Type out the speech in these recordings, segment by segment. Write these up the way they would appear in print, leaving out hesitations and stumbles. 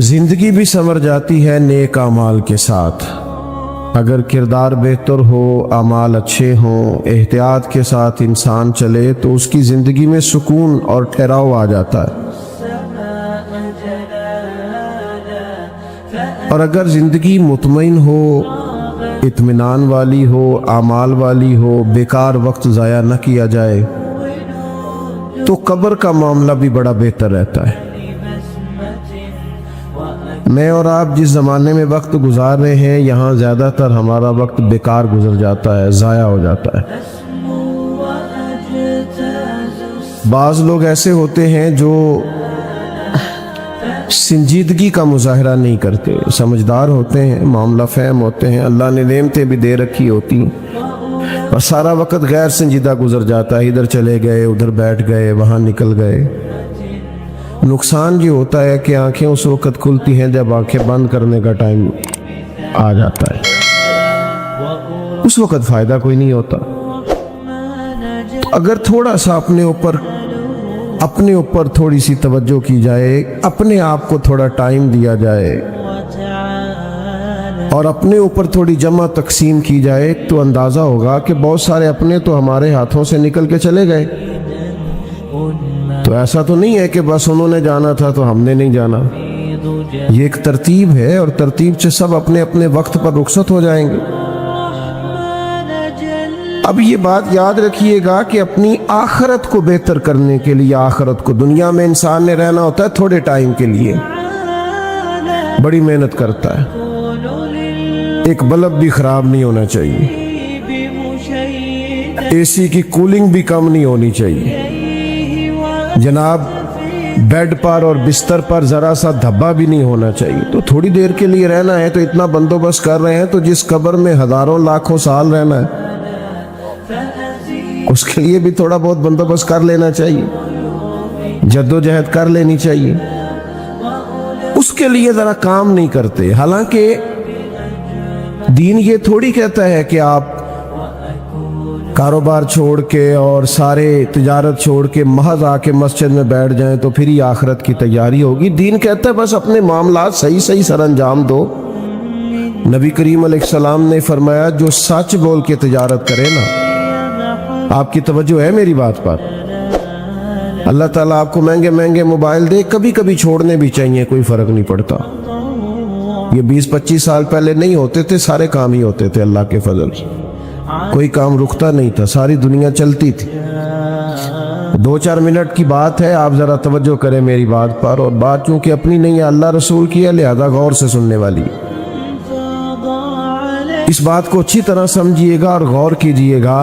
زندگی بھی سنور جاتی ہے نیک اعمال کے ساتھ، اگر کردار بہتر ہو، اعمال اچھے ہوں، احتیاط کے ساتھ انسان چلے تو اس کی زندگی میں سکون اور ٹھہراؤ آ جاتا ہے۔ اور اگر زندگی مطمئن ہو، اطمینان والی ہو، اعمال والی ہو، بیکار وقت ضائع نہ کیا جائے تو قبر کا معاملہ بھی بڑا بہتر رہتا ہے۔ میں اور آپ جس زمانے میں وقت گزار رہے ہیں، یہاں زیادہ تر ہمارا وقت بیکار گزر جاتا ہے، ضائع ہو جاتا ہے۔ بعض لوگ ایسے ہوتے ہیں جو سنجیدگی کا مظاہرہ نہیں کرتے، سمجھدار ہوتے ہیں، معاملہ فہم ہوتے ہیں، اللہ نے نعمتیں بھی دے رکھی ہوتی ہیں، اور سارا وقت غیر سنجیدہ گزر جاتا ہے، ادھر چلے گئے، ادھر بیٹھ گئے، وہاں نکل گئے۔ نقصان یہ ہوتا ہے کہ آنکھیں اس وقت کھلتی ہیں جب آنکھیں بند کرنے کا ٹائم آ جاتا ہے، اس وقت فائدہ کوئی نہیں ہوتا۔ اگر تھوڑا سا اپنے اوپر تھوڑی سی توجہ کی جائے، اپنے آپ کو تھوڑا ٹائم دیا جائے اور اپنے اوپر تھوڑی جمع تقسیم کی جائے تو اندازہ ہوگا کہ بہت سارے اپنے تو ہمارے ہاتھوں سے نکل کے چلے گئے۔ تو ایسا تو نہیں ہے کہ بس انہوں نے جانا تھا تو ہم نے نہیں جانا، یہ ایک ترتیب ہے، اور ترتیب سے سب اپنے اپنے وقت پر رخصت ہو جائیں گے۔ اب یہ بات یاد رکھیے گا کہ اپنی آخرت کو بہتر کرنے کے لیے، آخرت کو، دنیا میں انسان نے رہنا ہوتا ہے تھوڑے ٹائم کے لیے، بڑی محنت کرتا ہے، ایک بلب بھی خراب نہیں ہونا چاہیے، اے سی کی کولنگ بھی کم نہیں ہونی چاہیے، جناب بیڈ پر اور بستر پر ذرا سا دھبا بھی نہیں ہونا چاہیے۔ تو تھوڑی دیر کے لیے رہنا ہے تو اتنا بندوبست کر رہے ہیں، تو جس قبر میں ہزاروں لاکھوں سال رہنا ہے اس کے لیے بھی تھوڑا بہت بندوبست کر لینا چاہیے، جدوجہد کر لینی چاہیے۔ اس کے لیے ذرا کام نہیں کرتے، حالانکہ دین یہ تھوڑی کہتا ہے کہ آپ کاروبار چھوڑ کے اور سارے تجارت چھوڑ کے محض آ کے مسجد میں بیٹھ جائیں تو پھر ہی آخرت کی تیاری ہوگی۔ دین کہتا ہے بس اپنے معاملات صحیح سر انجام دو۔ نبی کریم علیہ السلام نے فرمایا جو سچ بول کے تجارت کرے نا، آپ کی توجہ ہے میری بات پر؟ اللہ تعالیٰ آپ کو مہنگے مہنگے موبائل دے، کبھی کبھی چھوڑنے بھی چاہیے، کوئی فرق نہیں پڑتا۔ یہ 20-25 سال پہلے نہیں ہوتے تھے، سارے کام ہی ہوتے تھے اللہ کے فضل سے، کوئی کام رکتا نہیں تھا، ساری دنیا چلتی تھی۔ 2-4 منٹ کی بات ہے، آپ ذرا توجہ کریں میری بات پر، اور بات چونکہ اپنی نہیں ہے، اللہ رسول کی ہے، لہذا غور سے سننے والی ہے۔ اس بات کو اچھی طرح سمجھیے گا اور غور کیجئے گا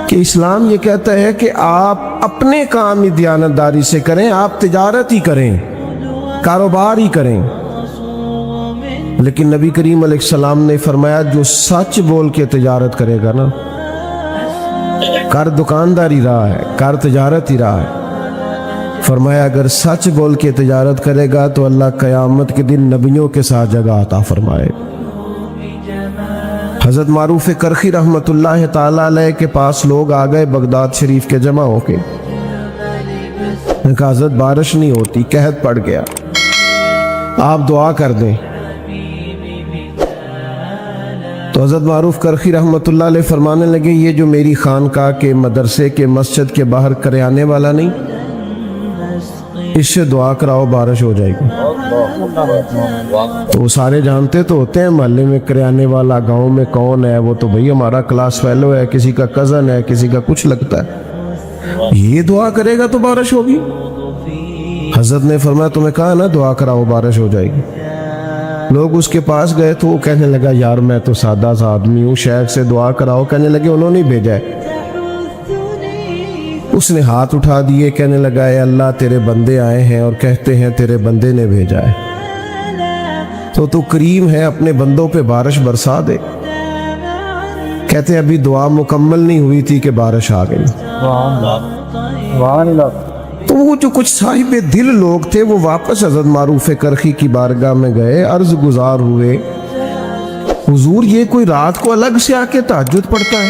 کہ اسلام یہ کہتا ہے کہ آپ اپنے کام ہی دیانتداری سے کریں، آپ تجارت ہی کریں، کاروبار ہی کریں، لیکن نبی کریم علیہ السلام نے فرمایا جو سچ بول کے تجارت کرے گا نا، کر دکانداری رہا ہے، کر تجارت ہی رہا ہے، فرمایا اگر سچ بول کے تجارت کرے گا تو اللہ قیامت کے دن نبیوں کے ساتھ جگہ عطا فرمائے۔ حضرت معروف کرخی رحمت اللہ تعالیٰ علیہ کے پاس لوگ آ گئے بغداد شریف کے جمع ہو کے، نے کہا حضرت بارش نہیں ہوتی، قحط پڑ گیا، آپ دعا کر دیں۔ تو حضرت معروف کرخی رحمت اللہ علیہ فرمانے لگے یہ جو میری خانقاہ کے، مدرسے کے، مسجد کے باہر کریانے والا نہیں، اس سے دعا کراؤ بارش ہو جائے گی۔ تو وہ سارے جانتے تو ہوتے ہیں محلے میں کریانے والا گاؤں میں کون ہے، وہ تو بھئی ہمارا کلاس فیلو ہے، کسی کا کزن ہے، کسی کا کچھ لگتا ہے، یہ دعا کرے گا تو بارش ہوگی۔ حضرت نے فرمایا تمہیں کہا نا دعا کراؤ بارش ہو جائے گی۔ لوگ اس کے پاس گئے تو وہ کہنے لگا یار میں تو سادہ سا آدمی ہوں، شیخ سے دعا کراؤ، کہنے لگے انہوں نے بھیجا ہے۔ اس نے ہاتھ اٹھا دیے، کہنے لگا اے اللہ تیرے بندے آئے ہیں اور کہتے ہیں تیرے بندے نے بھیجا ہے، تو کریم ہے اپنے بندوں پہ بارش برسا دے۔ کہتے ہیں ابھی دعا مکمل نہیں ہوئی تھی کہ بارش آ گئی۔ تو وہ جو کچھ صاحب دل لوگ تھے وہ واپس حضرت معروف کرخی کی بارگاہ میں گئے، عرض گزار ہوئے حضور یہ کوئی رات کو الگ سے آ کے تہجد پڑھتا ہے،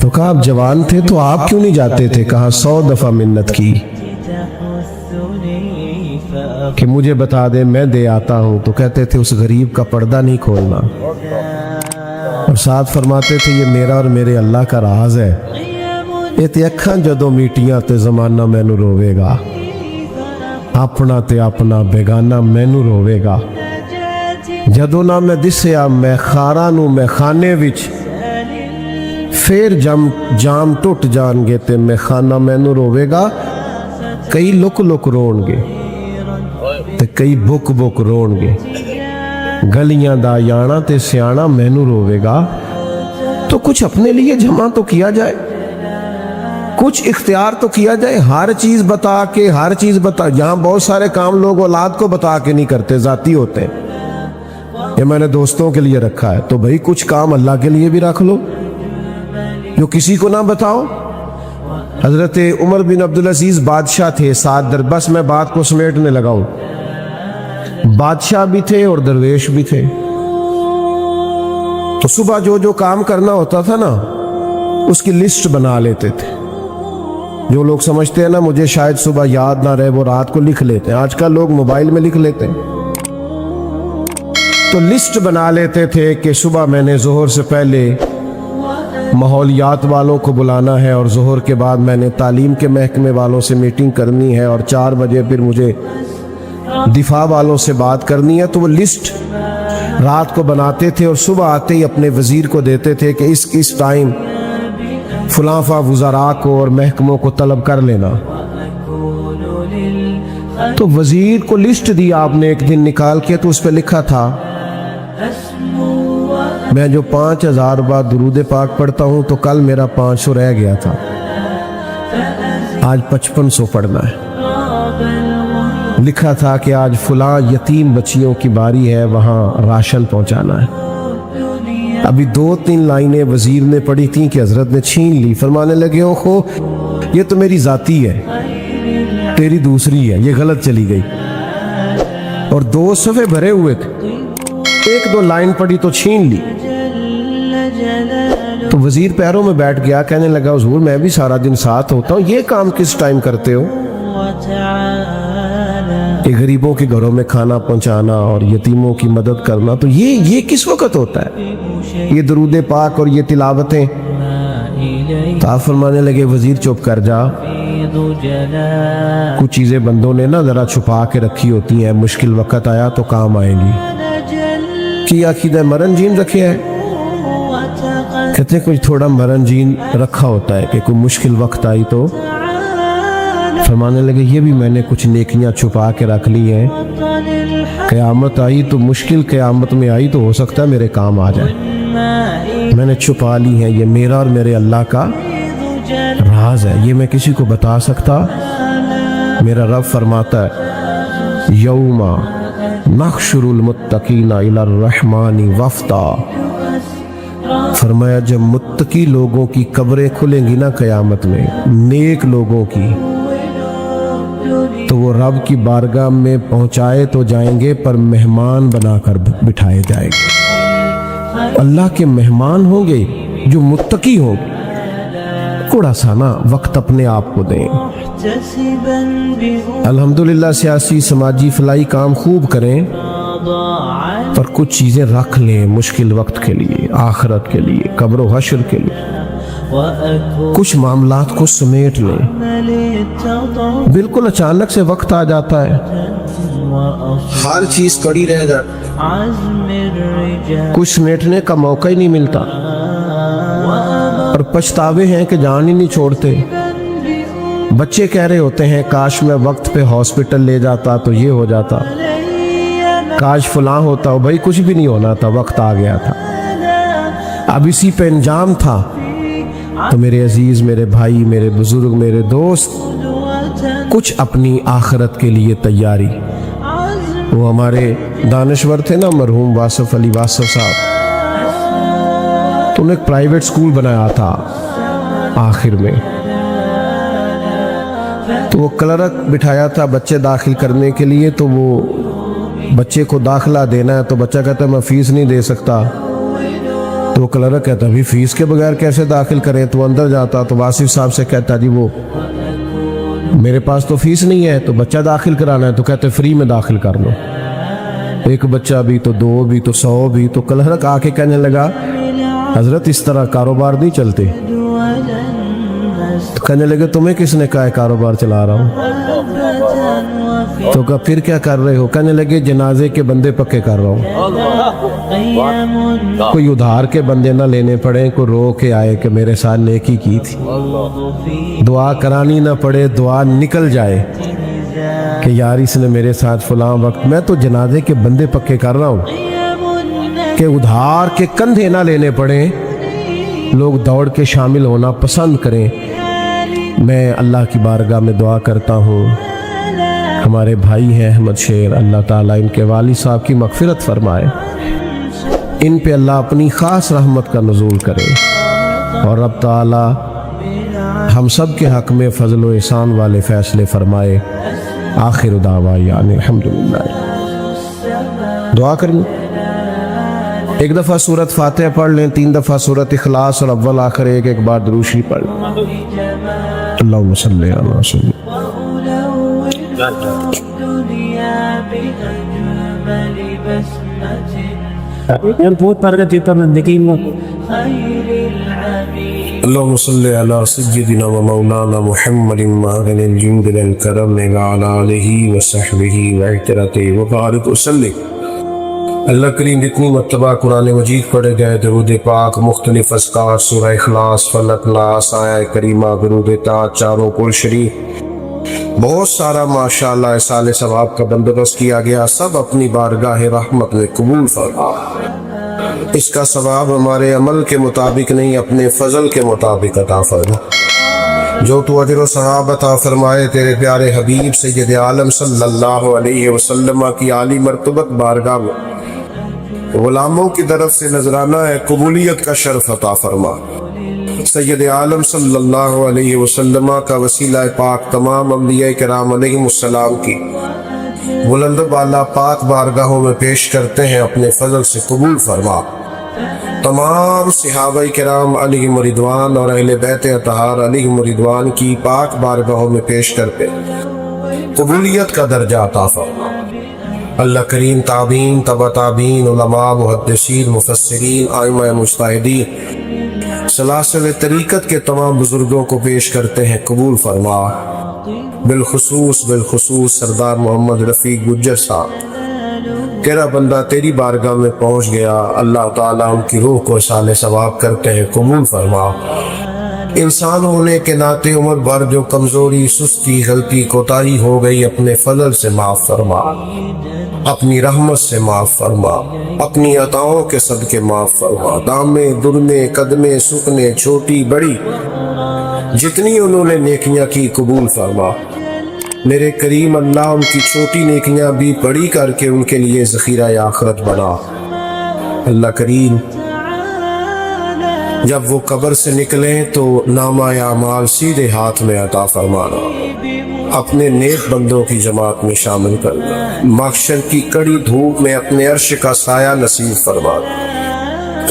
تو کہا آپ جوان تھے تو آپ کیوں نہیں جاتے تھے؟ کہا 100 دفعہ منت کی کہ مجھے بتا دے میں دے آتا ہوں، تو کہتے تھے اس غریب کا پردہ نہیں کھولنا، اور ساتھ فرماتے تھے یہ میرا اور میرے اللہ کا راز ہے، یہ تے اکھاں جدوں میٹیاں تے زمانہ مینوں روے گا، اپنا تے اپنا بیگانہ مینوں روے گا، جدوں نہ میں دسیا میں خاراں نوں میں خانے وچ، پھر جام ٹوٹ جان گے تے میں خانہ مینوں روے گا، کئی لک لک رون گے تے کئی بک بک رون گے، گلیاں دا یانا تے سیانا مینوں روے گا۔ تو کچھ اپنے لیے جمع تو کیا جائے، کچھ اختیار تو کیا جائے، ہر چیز بتا کے یہاں بہت سارے کام لوگ اولاد کو بتا کے نہیں کرتے، ذاتی ہوتے ہیں، یہ میں نے دوستوں کے لیے رکھا ہے، تو بھائی کچھ کام اللہ کے لیے بھی رکھ لو جو کسی کو نہ بتاؤ۔ حضرت عمر بن عبدالعزیز بادشاہ تھے، 7 در، بس میں بات کو سمیٹنے لگا ہوں، بادشاہ بھی تھے اور درویش بھی تھے۔ تو صبح جو کام کرنا ہوتا تھا نا اس کی لسٹ بنا لیتے تھے، جو لوگ سمجھتے ہیں نا مجھے شاید صبح یاد نہ رہے وہ رات کو لکھ لیتے ہیں، آج کل لوگ موبائل میں لکھ لیتے ہیں، تو لسٹ بنا لیتے تھے کہ صبح میں نے ظہر سے پہلے ماحولیات والوں کو بلانا ہے، اور ظہر کے بعد میں نے تعلیم کے محکمے والوں سے میٹنگ کرنی ہے، اور 4 بجے پھر مجھے دفاع والوں سے بات کرنی ہے۔ تو وہ لسٹ رات کو بناتے تھے اور صبح آتے ہی اپنے وزیر کو دیتے تھے کہ اس ٹائم فلاں وزراء کو اور محکموں کو طلب کر لینا۔ تو وزیر کو لسٹ دی آپ نے ایک دن نکال کے، تو اس پہ لکھا تھا میں جو 5000 بار درود پاک پڑھتا ہوں تو کل میرا 500 رہ گیا تھا، آج 5500 پڑھنا ہے۔ لکھا تھا کہ آج فلاں یتیم بچیوں کی باری ہے، وہاں راشن پہنچانا ہے۔ ابھی 2-3 لائنیں وزیر نے پڑھی تھیں کہ حضرت نے چھین لی، فرمانے لگے اوہو یہ تو میری ذاتی ہے، تیری دوسری ہے، یہ غلط چلی گئی، اور 2 صفحے بھرے ہوئے تھے، 1-2 لائن پڑھی تو چھین لی۔ تو وزیر پیروں میں بیٹھ گیا، کہنے لگا حضور میں بھی سارا دن ساتھ ہوتا ہوں، یہ کام کس ٹائم کرتے ہو؟ کہ غریبوں کے گھروں میں کھانا پہنچانا اور یتیموں کی مدد کرنا، تو یہ کس وقت ہوتا ہے؟ یہ درود پاک اور یہ تلاوتیں؟ تو آپ فرمانے لگے وزیر چپ کر جا، کچھ چیزیں بندوں نے نا ذرا چھپا کے رکھی ہوتی ہیں، مشکل وقت آیا تو کام آئیں گی۔ کیا عقیدہ مرن جین رکھے ہے؟ کہتے ہیں کچھ تھوڑا مرن جین رکھا ہوتا ہے کہ کوئی مشکل وقت آئی تو۔ فرمانے لگے یہ بھی میں نے کچھ نیکیاں چھپا کے رکھ لی ہیں، قیامت آئی تو مشکل قیامت میں آئی تو ہو سکتا ہے میرے کام آ جائے، میں نے چھپا لی ہیں، یہ میرا اور میرے اللہ کا راز ہے، یہ میں کسی کو بتا سکتا۔ میرا رب فرماتا ہے یوم نحشر المتقین الی الرحمن وفدا، فرمایا جب متقی لوگوں کی قبریں کھلیں گی نا قیامت میں، نیک لوگوں کی، تو وہ رب کی بارگاہ میں پہنچائے تو جائیں گے پر مہمان بنا کر بٹھائے جائیں گے، اللہ کے مہمان ہوں گے جو متقی ہوں گے۔ تھوڑا سا نا وقت اپنے آپ کو دیں، الحمدللہ سیاسی سماجی فلاحی کام خوب کریں، پر کچھ چیزیں رکھ لیں مشکل وقت کے لیے، آخرت کے لیے، قبر و حشر کے لیے، کچھ معاملات کو سمیٹ لیں۔ بالکل اچانک سے وقت آ جاتا ہے، ہر چیز پڑی رہ جاتی، کچھ سمیٹنے کا موقع ہی نہیں ملتا، اور پچھتاوے ہیں کہ جان ہی نہیں چھوڑتے۔ بچے کہہ رہے ہوتے ہیں کاش میں وقت پہ ہاسپٹل لے جاتا تو یہ ہو جاتا، کاش فلاں ہوتا ہو، بھائی کچھ بھی نہیں ہونا تھا، وقت آ گیا تھا، اب اسی پہ انجام تھا۔ تو میرے عزیز، میرے بھائی، میرے بزرگ، میرے دوست، کچھ اپنی آخرت کے لیے تیاری۔ وہ ہمارے دانشور تھے نا مرحوم واصف علی واصف صاحب، تو انہوں نے ایک پرائیویٹ سکول بنایا تھا آخر میں، تو وہ کلرک بٹھایا تھا بچے داخل کرنے کے لیے، تو وہ بچے کو داخلہ دینا ہے، تو بچہ کہتا ہے میں فیس نہیں دے سکتا، تو وہ کلرک کہتا بھی فیس کے بغیر کیسے داخل کریں؟ تو اندر جاتا تو آصف صاحب سے کہتا جی وہ میرے پاس تو فیس نہیں ہے، تو بچہ داخل کرانا ہے، تو کہتے فری میں داخل کر لو، ایک بچہ بھی تو 2 بھی تو 100 بھی۔ تو کلرک آ کے کہنے لگا حضرت اس طرح کاروبار نہیں چلتے۔ تو کہنے لگے تمہیں کس نے کہا ہے کاروبار چلا رہا ہوں؟ تو کہا پھر کیا کر رہے ہو؟ کہنے لگے جنازے کے بندے پکے کر رہا ہوں، کوئی ادھار کے بندے نہ لینے پڑے، کوئی رو کے آئے کہ میرے ساتھ نیکی کی تھی، دعا کرانی نہ پڑے، دعا نکل جائے کہ یار اس نے میرے ساتھ فلاں وقت، میں تو جنازے کے بندے پکے کر رہا ہوں کہ ادھار کے کندھے نہ لینے پڑیں، لوگ دوڑ کے شامل ہونا پسند کریں۔ میں اللہ کی بارگاہ میں دعا کرتا ہوں، ہمارے بھائی ہیں احمد شیر، اللہ تعالیٰ ان کے والد صاحب کی مغفرت فرمائے، ان پہ اللہ اپنی خاص رحمت کا نزول کرے، اور رب تعالیٰ ہم سب کے حق میں فضل و احسان والے فیصلے فرمائے۔ آخر دعوانا الحمدللہ۔ دعا کریں، ایک دفعہ سورت فاتحہ پڑھ لیں، 3 دفعہ سورت اخلاص، اور اول آخر ایک بار درود شریف پڑھ لیں۔ اللہم صلی علی سیدنا اللہم صلی علی سیدنا و مولانا محمد معدن الجود للکرم وعلی آلہ وصحبہ وعطرتہ وبارک وسلم۔ اللہ کریم جتنی مرتبہ قرآن مجید پڑھے گئے درود پاک، مختلف اذکار، سورہ اخلاص، فلق، ناس، آیہ کریمہ، درود تاج، چاروں کل شریف، بہت سارا ماشاءاللہ احصال ثواب کا بندوبست کیا گیا، سب اپنی بارگاہ رحمت میں قبول فرما۔ اس کا ثواب ہمارے عمل کے مطابق نہیں، اپنے فضل کے مطابق عطا فرما۔ جو تو اجر و ثواب عطا فرمائے تیرے پیارے حبیب سید عالم صلی اللہ علیہ وسلم کی عالی مرتبت بارگاہ میں غلاموں کی طرف سے نذرانہ ہے قبولیت کا شرف عطا فرما۔ سید عالم صلی اللہ علیہ وسلم کا وسیلہ پاک تمام انبیاء کرام علیہ السلام کی بلند بالا پاک بارگاہوں میں پیش کرتے ہیں، اپنے فضل سے قبول فرما۔ تمام صحابہ کرام علیہم رضوان اور اہل بیت اطہار علیہم رضوان کی پاک بارگاہوں میں پیش کرتے قبولیت کا درجہ عطا فرما۔ اللہ کریم تابعین، تبع تابعین، علماء، محدثین، مفسرین، ائمہ مجتہدین، سلاسل طریقت کے تمام بزرگوں کو پیش کرتے ہیں قبول فرما۔ بالخصوص سردار محمد رفیق گجر صاحب، تیرا بندہ تیری بارگاہ میں پہنچ گیا، اللہ تعالیٰ ان کی روح کو احصال ثواب کرتے ہیں قبول فرما۔ انسان ہونے کے ناطے عمر بھر جو کمزوری، سستی، غلطی، کوتاہی ہو گئی، اپنے فضل سے معاف فرما، اپنی رحمت سے معاف فرما، اپنی عطاؤں کے صدقے معاف فرما۔ دامے، درمے، قدمے، سکنے، چھوٹی بڑی جتنی انہوں نے نیکیاں کی قبول فرما۔ میرے کریم اللہ ان کی چھوٹی نیکیاں بھی بڑی کر کے ان کے لیے ذخیرہ آخرت بنا۔ اللہ کریم جب وہ قبر سے نکلیں تو نامہ اعمال سیدھے ہاتھ میں عطا فرمانا، اپنے نیک بندوں کی جماعت میں شامل کرنا، محشر کی کڑی دھوپ میں اپنے عرش کا سایہ نصیب فرمانا،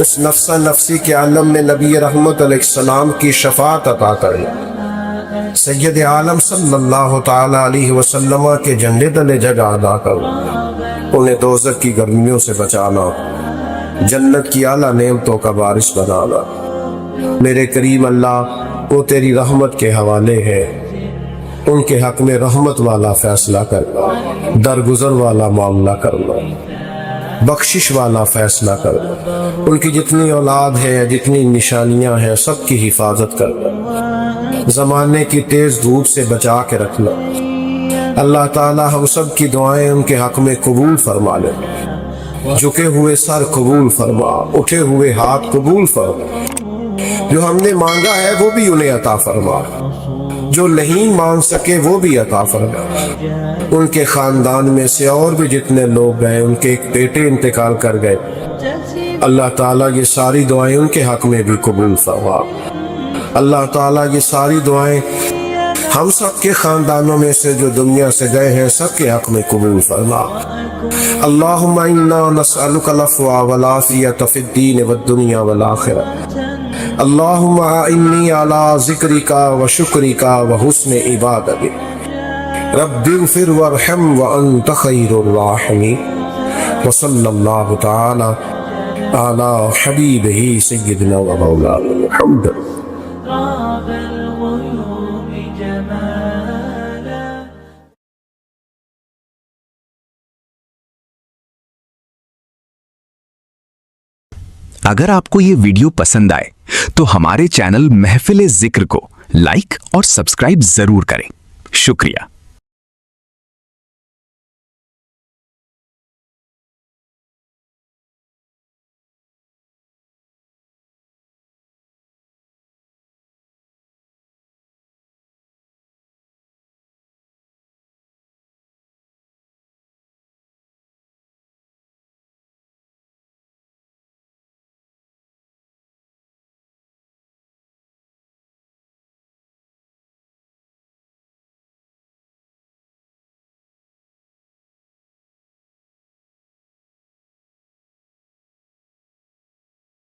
اس نفسا نفسی کے عالم میں نبی رحمت علیہ السلام کی شفاعت عطا کرنا، سید عالم صلی اللہ تعالی علیہ وسلم کے جھنڈے تلے جگہ ادا کرنا، انہیں دوزخ کی گرمیوں سے بچانا، جنت کی اعلیٰ نعمتوں کا وارث بنانا۔ میرے کریم اللہ وہ تیری رحمت کے حوالے ہے، ان کے حق میں رحمت والا فیصلہ کرنا، درگزر والا معاملہ کرنا، بخشش والا فیصلہ کرنا، ان کی جتنی اولاد ہے، جتنی نشانیاں ہیں، سب کی حفاظت کرنا، زمانے کی تیز دھوپ سے بچا کے رکھنا۔ اللہ تعالی ہم سب کی دعائیں ان کے حق میں قبول فرما لے، جھکے ہوئے سر قبول فرما، اٹھے ہوئے ہاتھ قبول فرما، جو ہم نے مانگا ہے وہ بھی انہیں عطا فرما، جو نہیں مانگ سکے وہ بھی عطا فرما۔ ان کے خاندان میں سے اور بھی جتنے لوگ گئے، ان کے ایک بیٹے انتقال کر گئے، اللہ تعالیٰ یہ ساری دعائیں ان کے حق میں بھی قبول فرما۔ اللہ تعالیٰ یہ ساری دعائیں ہم سب کے خاندانوں میں سے جو دنیا سے گئے ہیں سب کے حق میں قبول فرما۔ اللہم انا نسألک العفو والعافیۃ فی الدین والدنیا والآخرہ۔ اللہم اعنی علی ذکرک وشکرک وحسن عبادتک۔ رب اغفر وارحم وانت خیر الراحمین۔ وصلی اللہ تعالی علی حبیبہ سیدنا و مولانا محمد۔ اگر آپ کو یہ ویڈیو پسند آئے تو ہمارے چینل محفل ذکر کو لائک اور سبسکرائب ضرور کریں۔ شکریہ۔